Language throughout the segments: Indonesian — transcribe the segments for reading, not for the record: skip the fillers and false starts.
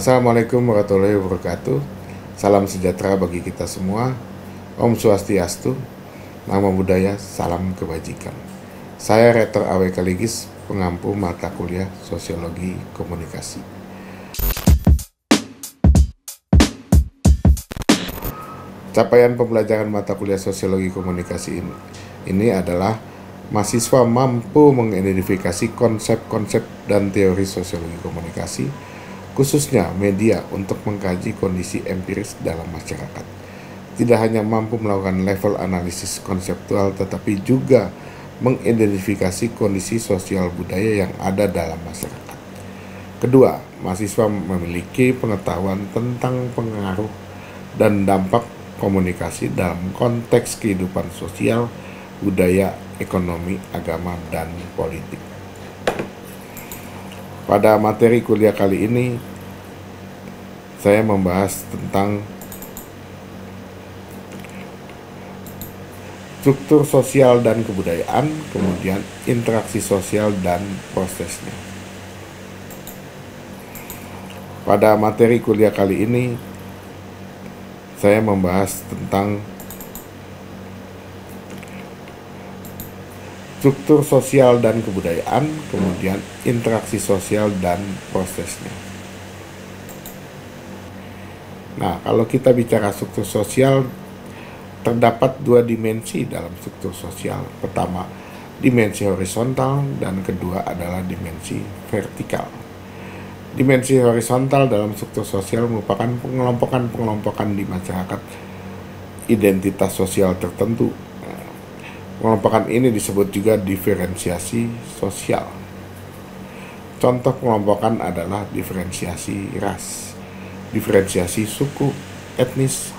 Assalamualaikum warahmatullahi wabarakatuh. Salam sejahtera bagi kita semua. Om Swastiastu, Namo Buddhaya, salam kebajikan. Saya Rektor AWK Ligis, pengampu mata kuliah Sosiologi Komunikasi. Capaian pembelajaran mata kuliah Sosiologi Komunikasi ini adalah mahasiswa mampu mengidentifikasi konsep-konsep dan teori sosiologi komunikasi, khususnya media, untuk mengkaji kondisi empiris dalam masyarakat. Tidak hanya mampu melakukan level analisis konseptual, tetapi juga mengidentifikasi kondisi sosial budaya yang ada dalam masyarakat. Kedua, mahasiswa memiliki pengetahuan tentang pengaruh dan dampak komunikasi dalam konteks kehidupan sosial, budaya, ekonomi, agama, dan politik. Pada materi kuliah kali ini, saya membahas tentang struktur sosial dan kebudayaan, kemudian interaksi sosial dan prosesnya. Pada materi kuliah kali ini, saya membahas tentang struktur sosial dan kebudayaan, kemudian interaksi sosial dan prosesnya. Nah, kalau kita bicara struktur sosial, terdapat dua dimensi dalam struktur sosial. Pertama, dimensi horizontal, dan kedua adalah dimensi vertikal. Dimensi horizontal dalam struktur sosial merupakan pengelompokan di masyarakat identitas sosial tertentu. Pengelompokan ini disebut juga diferensiasi sosial. Contoh pengelompokan adalah diferensiasi ras, diferensiasi suku, etnis,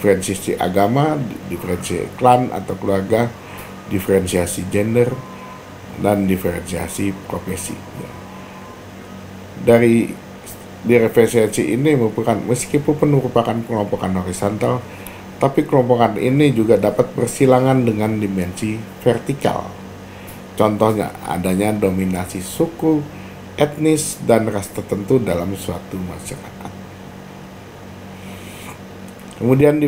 diferensiasi agama, diferensiasi klan atau keluarga, diferensiasi gender, dan diferensiasi profesi. Dari diferensiasi ini meskipun merupakan pengelompokan horizontal, tapi kelompokan ini juga dapat bersilangan dengan dimensi vertikal. Contohnya, adanya dominasi suku, etnis, dan ras tertentu dalam suatu masyarakat. Kemudian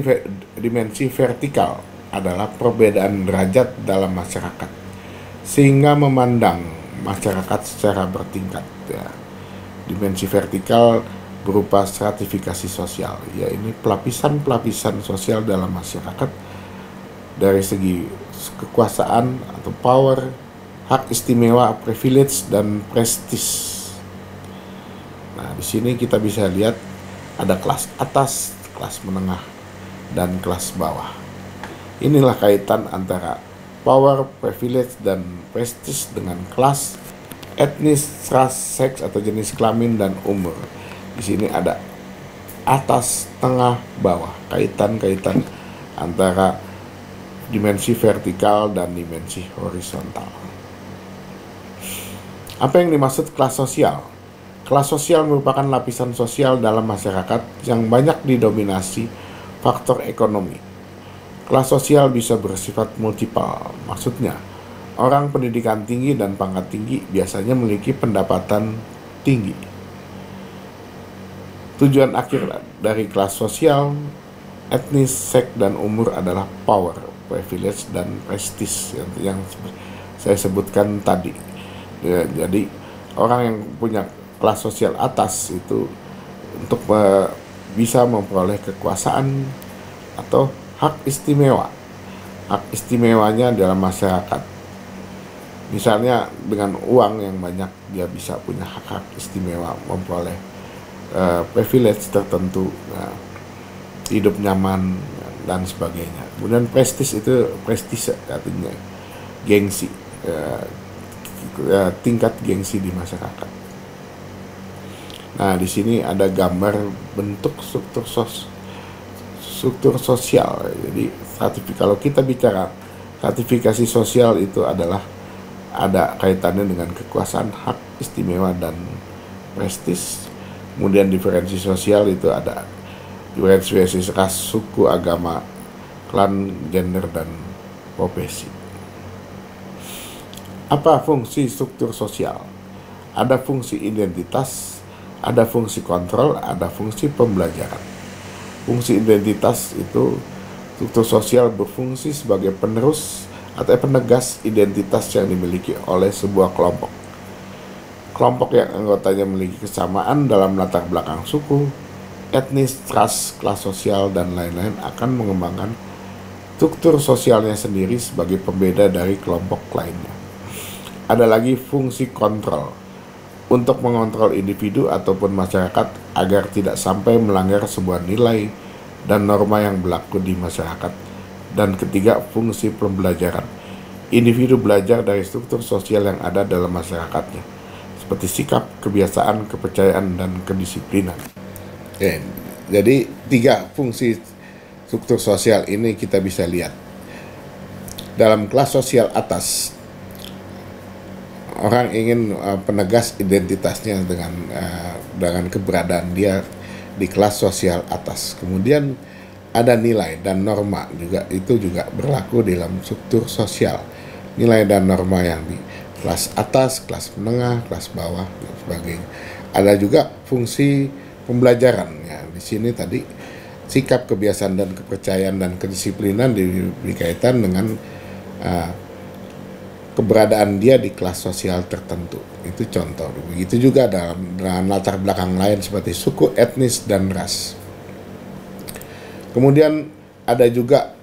dimensi vertikal adalah perbedaan derajat dalam masyarakat, sehingga memandang masyarakat secara bertingkat. Dimensi vertikal berupa stratifikasi sosial, yaitu pelapisan-pelapisan sosial dalam masyarakat dari segi kekuasaan atau power, hak istimewa, privilege, dan prestis. Nah, di sini kita bisa lihat ada kelas atas, kelas menengah, dan kelas bawah. Inilah kaitan antara power, privilege, dan prestis dengan kelas, etnis, ras, seks atau jenis kelamin, dan umur. Di sini ada atas, tengah, bawah, kaitan-kaitan antara dimensi vertikal dan dimensi horizontal. Apa yang dimaksud kelas sosial? Kelas sosial merupakan lapisan sosial dalam masyarakat yang banyak didominasi faktor ekonomi. Kelas sosial bisa bersifat multipel, maksudnya orang pendidikan tinggi dan pangkat tinggi biasanya memiliki pendapatan tinggi. Tujuan akhir dari kelas sosial, etnis, seks, dan umur adalah power, privilege, dan prestis yang saya sebutkan tadi. Jadi orang yang punya kelas sosial atas itu untuk bisa memperoleh kekuasaan atau hak istimewa. Hak istimewanya dalam masyarakat. Misalnya dengan uang yang banyak dia bisa punya hak istimewa, memperoleh privilege tertentu, hidup nyaman, dan sebagainya. Kemudian prestis itu artinya gengsi, tingkat gengsi di masyarakat. Nah, di sini ada gambar bentuk struktur sosial. Jadi kalau kita bicara stratifikasi sosial itu adalah ada kaitannya dengan kekuasaan, hak istimewa, dan prestis. Kemudian diferensi sosial itu ada diferensiasi ras, suku, agama, klan, gender, dan profesi. Apa fungsi struktur sosial? Ada fungsi identitas, Ada fungsi kontrol, ada fungsi pembelajaran. Fungsi identitas itu struktur sosial berfungsi sebagai penerus atau penegas identitas yang dimiliki oleh sebuah kelompok. Kelompok yang anggotanya memiliki kesamaan dalam latar belakang suku, etnis, ras, kelas sosial, dan lain-lain akan mengembangkan struktur sosialnya sendiri sebagai pembeda dari kelompok lainnya. Ada lagi fungsi kontrol, untuk mengontrol individu ataupun masyarakat agar tidak sampai melanggar sebuah nilai dan norma yang berlaku di masyarakat. Dan ketiga, fungsi pembelajaran. Individu belajar dari struktur sosial yang ada dalam masyarakatnya, seperti sikap, kebiasaan, kepercayaan, dan kedisiplinan. Oke, jadi 3 fungsi struktur sosial ini kita bisa lihat. Dalam kelas sosial atas, orang ingin penegas identitasnya dengan keberadaan dia di kelas sosial atas. Kemudian ada nilai dan norma juga, itu juga berlaku dalam struktur sosial. Nilai dan norma yang di kelas atas, kelas menengah, kelas bawah, dan sebagainya. Ada juga fungsi pembelajaran ya. Di sini tadi sikap, kebiasaan, dan kepercayaan dan kedisiplinan dikaitan dengan keberadaan dia di kelas sosial tertentu. Itu contoh. Begitu juga dalam latar belakang lain seperti suku, etnis, dan ras. Kemudian ada juga,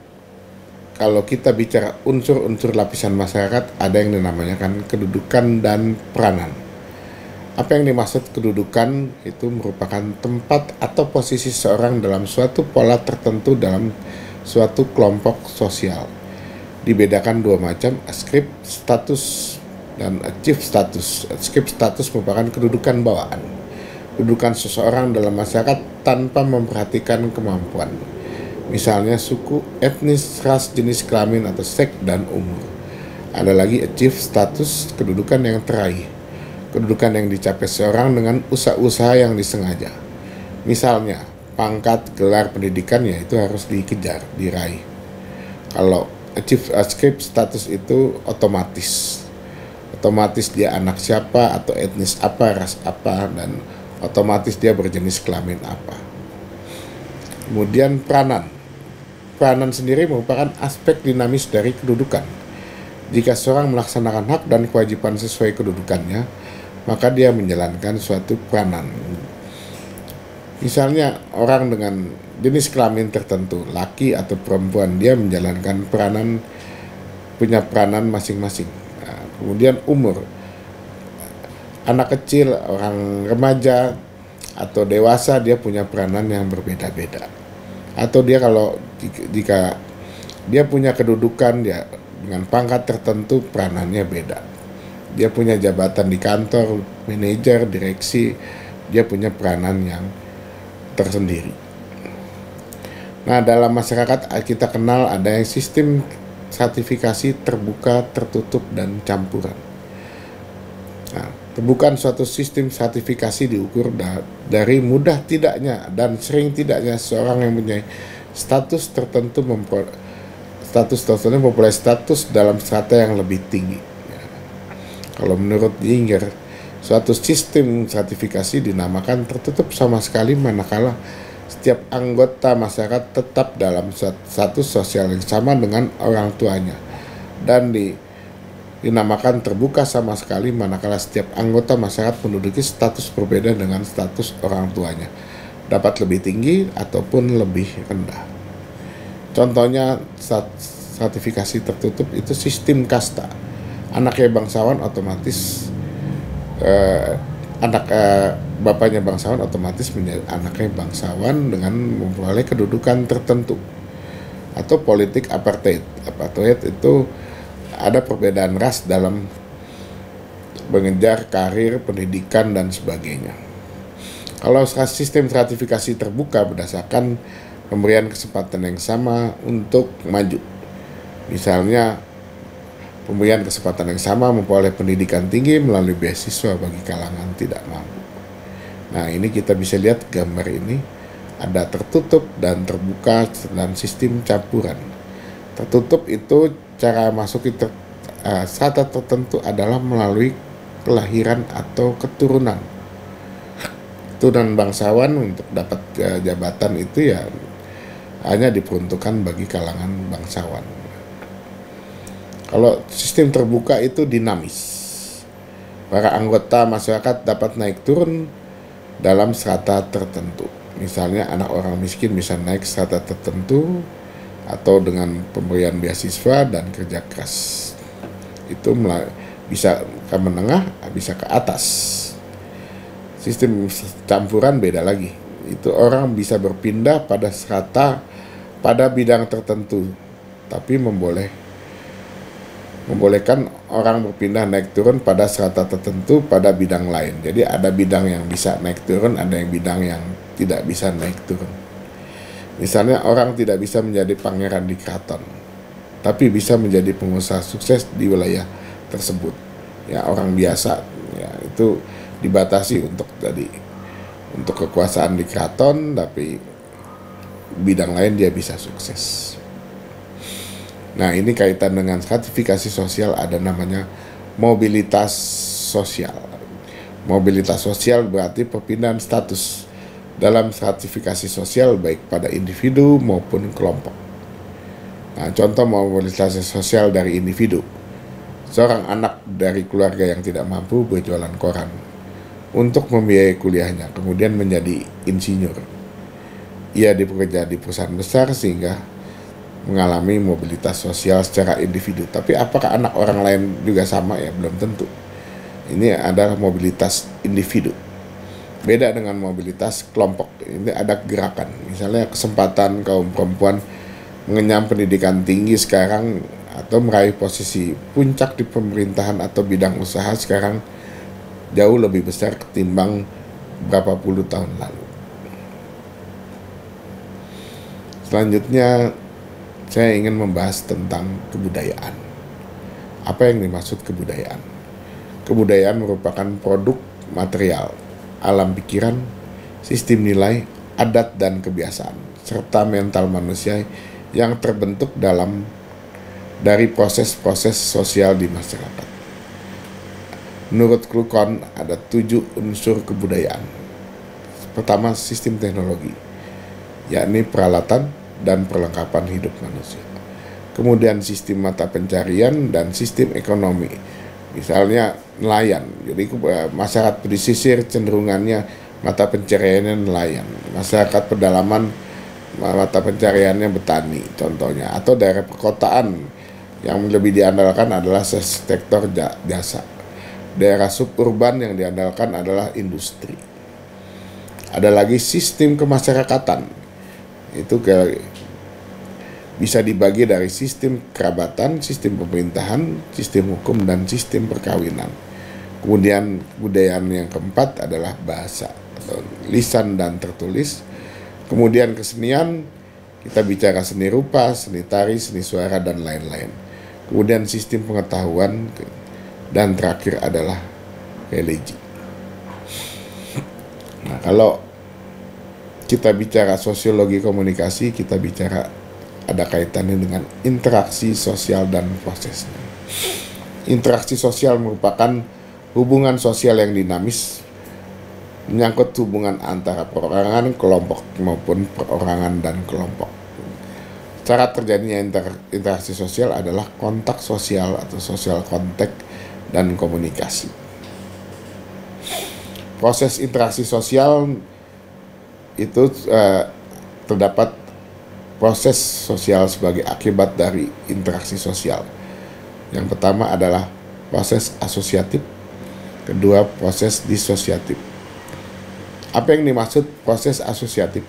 kalau kita bicara unsur-unsur lapisan masyarakat, ada yang dinamakan kedudukan dan peranan. Apa yang dimaksud kedudukan? Itu merupakan tempat atau posisi seorang dalam suatu pola tertentu dalam suatu kelompok sosial. Dibedakan 2 macam, ascript status dan achieve status. Ascript status merupakan kedudukan bawaan, kedudukan seseorang dalam masyarakat tanpa memperhatikan kemampuan, misalnya suku, etnis, ras, jenis kelamin atau seks, dan umur. Ada lagi achieve status, kedudukan yang teraih, kedudukan yang dicapai seorang dengan usaha-usaha yang disengaja, misalnya pangkat, gelar pendidikan, ya itu harus dikejar, diraih. Kalau achieve status itu otomatis dia anak siapa atau etnis apa, ras apa, dan otomatis dia berjenis kelamin apa. Kemudian peranan sendiri merupakan aspek dinamis dari kedudukan. Jika seorang melaksanakan hak dan kewajiban sesuai kedudukannya, maka dia menjalankan suatu peranan. Misalnya orang dengan jenis kelamin tertentu, laki atau perempuan, dia menjalankan punya peranan masing-masing. Nah, kemudian umur, anak kecil, orang remaja atau dewasa, dia punya peranan yang berbeda-beda. Atau dia kalau jika dia punya kedudukan, dia dengan pangkat tertentu, peranannya beda. Dia punya jabatan di kantor, manajer, direksi, dia punya peranan yang tersendiri. Nah, dalam masyarakat kita kenal ada yang sistem stratifikasi terbuka, tertutup, dan campuran. Nah, terbuka suatu sistem stratifikasi diukur dari mudah tidaknya dan sering tidaknya seorang yang mempunyai status tertentu memperoleh status dalam strata yang lebih tinggi. Ya. Kalau menurut Yinger, suatu sistem stratifikasi dinamakan tertutup sama sekali manakala setiap anggota masyarakat tetap dalam status sosial yang sama dengan orang tuanya, dan dinamakan terbuka sama sekali manakala setiap anggota masyarakat menduduki status berbeda dengan status orang tuanya, dapat lebih tinggi ataupun lebih rendah. Contohnya stratifikasi tertutup itu sistem kasta. Anaknya bangsawan otomatis bapaknya bangsawan otomatis menjadi anaknya bangsawan dengan memperoleh kedudukan tertentu. Atau politik apartheid. Apartheid itu ada perbedaan ras dalam mengejar karir, pendidikan, dan sebagainya. Kalau sistem stratifikasi terbuka berdasarkan pemberian kesempatan yang sama untuk maju, misalnya pemberian kesempatan yang sama memperoleh pendidikan tinggi melalui beasiswa bagi kalangan tidak mampu. Nah, ini kita bisa lihat gambar ini, ada tertutup dan terbuka dan sistem campuran. Tertutup itu cara masuki strata tertentu adalah melalui kelahiran atau keturunan. keturunan bangsawan untuk dapat jabatan itu ya hanya diperuntukkan bagi kalangan bangsawan. Kalau sistem terbuka itu dinamis. Para anggota masyarakat dapat naik turun dalam strata tertentu. Misalnya anak orang miskin bisa naik strata tertentu atau dengan pemberian beasiswa dan kerja keras. Itu bisa ke menengah, bisa ke atas. Sistem campuran beda lagi. Itu orang bisa berpindah pada strata pada bidang tertentu, tapi membolehkan orang berpindah naik turun pada strata tertentu pada bidang lain. Jadi ada bidang yang bisa naik turun, ada yang bidang yang tidak bisa naik turun. Misalnya orang tidak bisa menjadi pangeran di keraton, tapi bisa menjadi pengusaha sukses di wilayah tersebut. Ya orang biasa ya itu dibatasi untuk kekuasaan di keraton, tapi bidang lain dia bisa sukses. Nah, ini kaitan dengan stratifikasi sosial, ada namanya mobilitas sosial. Mobilitas sosial berarti perpindahan status dalam stratifikasi sosial baik pada individu maupun kelompok. Nah, contoh mobilitas sosial dari individu. Seorang anak dari keluarga yang tidak mampu berjualan koran untuk membiayai kuliahnya, kemudian menjadi insinyur. Ia bekerja di perusahaan besar sehingga mengalami mobilitas sosial secara individu. Tapi apakah anak orang lain juga sama? Ya belum tentu. Ini adalah mobilitas individu. Beda dengan mobilitas kelompok. Ini ada gerakan. Misalnya kesempatan kaum perempuan mengenyam pendidikan tinggi sekarang atau meraih posisi puncak di pemerintahan atau bidang usaha sekarang jauh lebih besar ketimbang berapa puluh tahun lalu. Selanjutnya saya ingin membahas tentang kebudayaan. Apa yang dimaksud kebudayaan? Kebudayaan merupakan produk material, alam pikiran, sistem nilai, adat dan kebiasaan, serta mental manusia yang terbentuk dari proses-proses sosial di masyarakat. Menurut Klukon ada 7 unsur kebudayaan. Pertama, sistem teknologi, yakni peralatan dan perlengkapan hidup manusia. Kemudian sistem mata pencarian dan sistem ekonomi. Misalnya nelayan. Jadi masyarakat pesisir cenderungannya mata pencariannya nelayan. Masyarakat pedalaman mata pencariannya betani contohnya. Atau daerah perkotaan yang lebih diandalkan adalah sektor jasa. Daerah suburban yang diandalkan adalah industri. Ada lagi sistem kemasyarakatan. Itu bisa dibagi dari sistem kerabatan, sistem pemerintahan, sistem hukum, dan sistem perkawinan. Kemudian kebudayaan yang keempat adalah bahasa, atau lisan dan tertulis. Kemudian kesenian, kita bicara seni rupa, seni tari, seni suara, dan lain-lain. Kemudian sistem pengetahuan, dan terakhir adalah religi. Nah, kalau kita bicara sosiologi komunikasi, kita bicara ada kaitannya dengan interaksi sosial dan prosesnya. Interaksi sosial merupakan hubungan sosial yang dinamis, menyangkut hubungan antara perorangan, kelompok maupun perorangan dan kelompok. Cara terjadinya interaksi sosial adalah kontak sosial atau social contact dan komunikasi. Proses interaksi sosial itu terdapat proses sosial sebagai akibat dari interaksi sosial. Yang pertama adalah proses asosiatif, kedua proses disosiatif. Apa yang dimaksud proses asosiatif?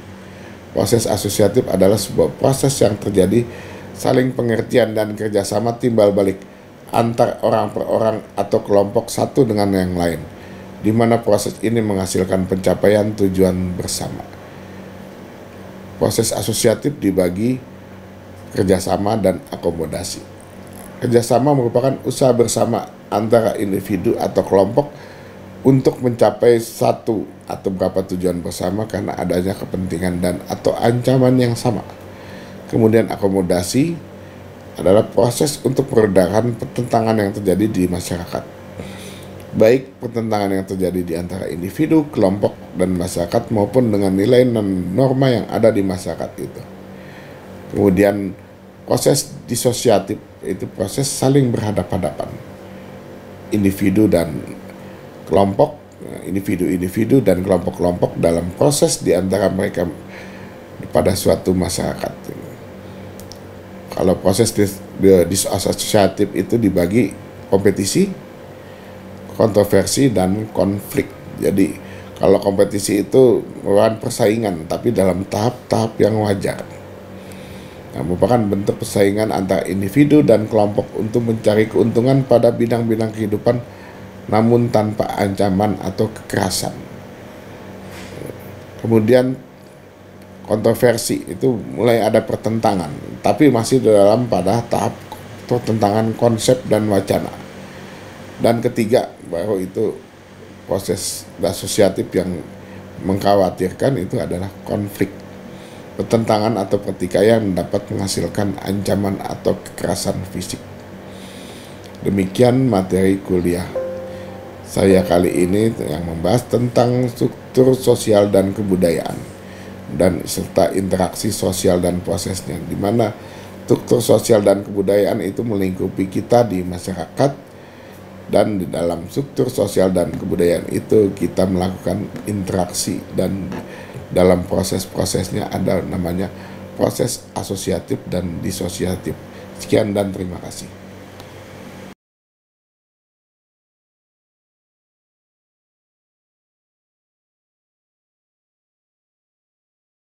Proses asosiatif adalah sebuah proses yang terjadi saling pengertian dan kerjasama timbal balik antar orang per orang atau kelompok satu dengan yang lain, di mana proses ini menghasilkan pencapaian tujuan bersama. Proses asosiatif dibagi kerjasama dan akomodasi. Kerjasama merupakan usaha bersama antara individu atau kelompok untuk mencapai satu atau beberapa tujuan bersama karena adanya kepentingan dan atau ancaman yang sama. Kemudian akomodasi adalah proses untuk meredakan pertentangan yang terjadi di masyarakat. baik pertentangan yang terjadi di antara individu, kelompok, dan masyarakat maupun dengan nilai dan norma yang ada di masyarakat itu. Kemudian proses disosiatif itu proses saling berhadapan-hadapan individu dan kelompok, individu-individu dan kelompok-kelompok dalam proses di antara mereka pada suatu masyarakat. Kalau proses disosiatif itu dibagi kompetisi, kontroversi, dan konflik. Jadi kalau kompetisi itu merupakan persaingan tapi dalam tahap-tahap yang wajar. Nah, merupakan bentuk persaingan antara individu dan kelompok untuk mencari keuntungan pada bidang-bidang kehidupan namun tanpa ancaman atau kekerasan. Kemudian kontroversi itu mulai ada pertentangan, tapi masih dalam pada tahap pertentangan konsep dan wacana. Dan ketiga, baru itu proses asosiatif yang mengkhawatirkan itu adalah konflik, pertentangan atau pertikaian dapat menghasilkan ancaman atau kekerasan fisik. Demikian materi kuliah saya kali ini yang membahas tentang struktur sosial dan kebudayaan dan serta interaksi sosial dan prosesnya, di mana struktur sosial dan kebudayaan itu melingkupi kita di masyarakat, dan di dalam struktur sosial dan kebudayaan itu kita melakukan interaksi, dan dalam proses-prosesnya ada namanya proses asosiatif dan disosiatif. Sekian dan terima kasih.